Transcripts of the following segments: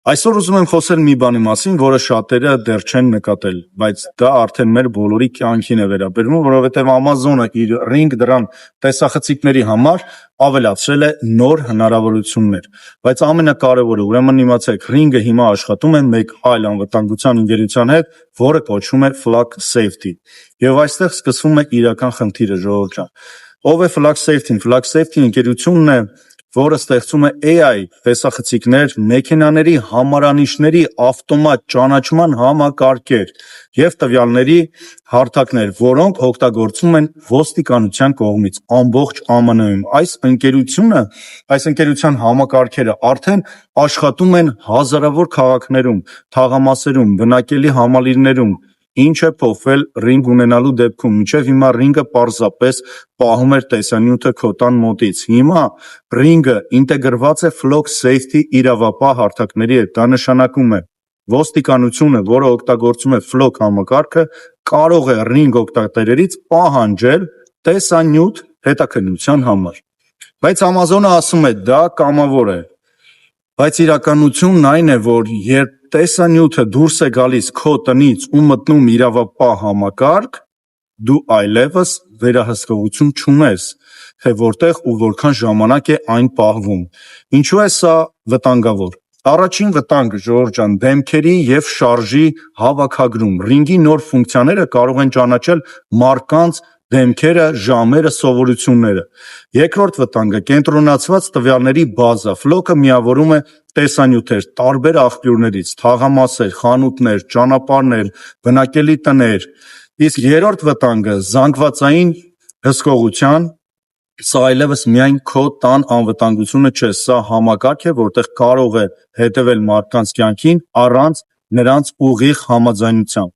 Այսօր ուզում եմ խոսել մի բանի մասին, որը շատերը դեռ չեն նկատել, բայց դա արդեն մեր բոլորի կյանքին է վերաբերվում, որովհետև Amazon-ը իր Ring դրան տեսախցիկների համար ավելացրել է նոր հնարավորություններ։ Բայց ամենակարևորը, ուրեմն իմացեք, Ring-ը հիմա աշխատում է մեկ այլ անվտանգության ընկերության հետ, որը կոչվում է Flux Safety։ Եվ այստեղ սկսվում է իրական խնդիրը, ժողովուրդ ջան։ Ով է Flux Safety-ն։ Flux Safety ընկերությունն է, որը ստեղծում է AI տեսախցիկներ, մեքենաների համարանիշների ավտոմատ ճանաչման համակարգեր եւ տվյալների հարթակներ, որոնք օգտագործվում են ոստիկանության կողմից ամբողջ ԱՄՆ-ում։ Այս ընկերության համակարգերը արդեն աշխատում են հազարավոր քաղաքներում, թաղամասերում, բնակելի համալիրներում։ Ինչ է փոխվել Ring ունենալու դեպքում։ Մինչև հիմա Ring-ը պարզապես պահում էր տեսանյութը քո տան մոտից։ Հիմա Ring-ը ինտեգրված է Flux Safety իրավապահ հարթակների հետ։ Դա նշանակում է ոստիկանությունը, որը օգտագործում է Flux համակարգը, կարող է Ring օգտատերերից պահանջել տեսանյութ հետաքննության համար։ Բայց Amazon-ը ասում է, դա կամավոր է։ Բայց իրականությունն այն է, որ երբ տեսանյութը դուրս է գալիս քո տնից ու մտնում իրավապահ համակարգ, դու այլևս վերահսկողություն չունես, թե որտեղ ու որքան ժամանակ է այն պահվում։ Ինչու է սա վտանգավոր։ Առաջին վտանգը, ժողովուրդ ջան, դեմքերի եւ շարժի հավաքագրում։ Ring-ի նոր ֆունկցիաները կարող են ճանաչել մարդկանց դեմքերը, ժամերը, սովորությունները։ Երկրորդ վտանգը՝ կենտրոնացված տվյալների բազա։ Ֆլոկը միավորում է տեսանյութեր տարբեր աղբյուրներից՝ թաղամասեր, խանութներ, ճանապարհներ, բնակելի տներ։ Իսկ երրորդ վտանգը՝ զանգվածային հսկողություն։ Սա այլևս միայն քո տան անվտանգությունը չէ, սա համակարգ է, որտեղ կարող է հետևել մարդկանց կյանքին առանց նրանց ուղիղ համաձայնության։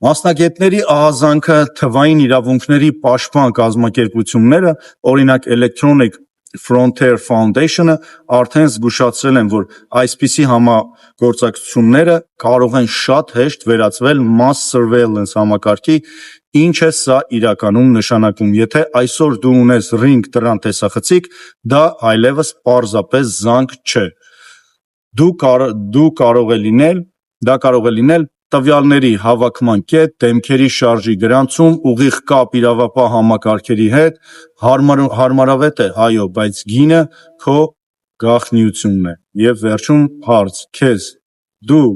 Մասնագետների ահազանգը, թվային իրավունքների պաշտպան կազմակերպությունները, օրինակ Electronic Frontier Foundation-ը արդեն զգուշացրել են, որ այսպիսի համագործակցությունները կարող են շատ հեշտ վերածվել mass surveillance համակարգի, ինչ է սա իրականում նշանակում։ Եթե այսօր դու ունես Ring դրան տեսախցիկ, դա այլևս պարզապես զանգ չէ։ Դա կարող է լինել տվյալների հավաքման կետ, դեմքերի շարժի գրանցում, ուղիղ կապ իրավապահ համակարգերի հետ, հարմարավետ է, այո, բայց գինը քո գաղտնիությունն է։ Եվ վերջում հարց քեզ. դու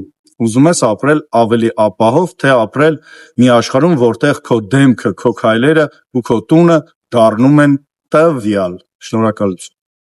ուզում ես ապրել ավելի ապահով, թե ապրել մի աշխարհում, որտեղ քո դեմքը, քո քայլերը ու քո տունը դառնում են տվյալ։ Շնորհակալություն։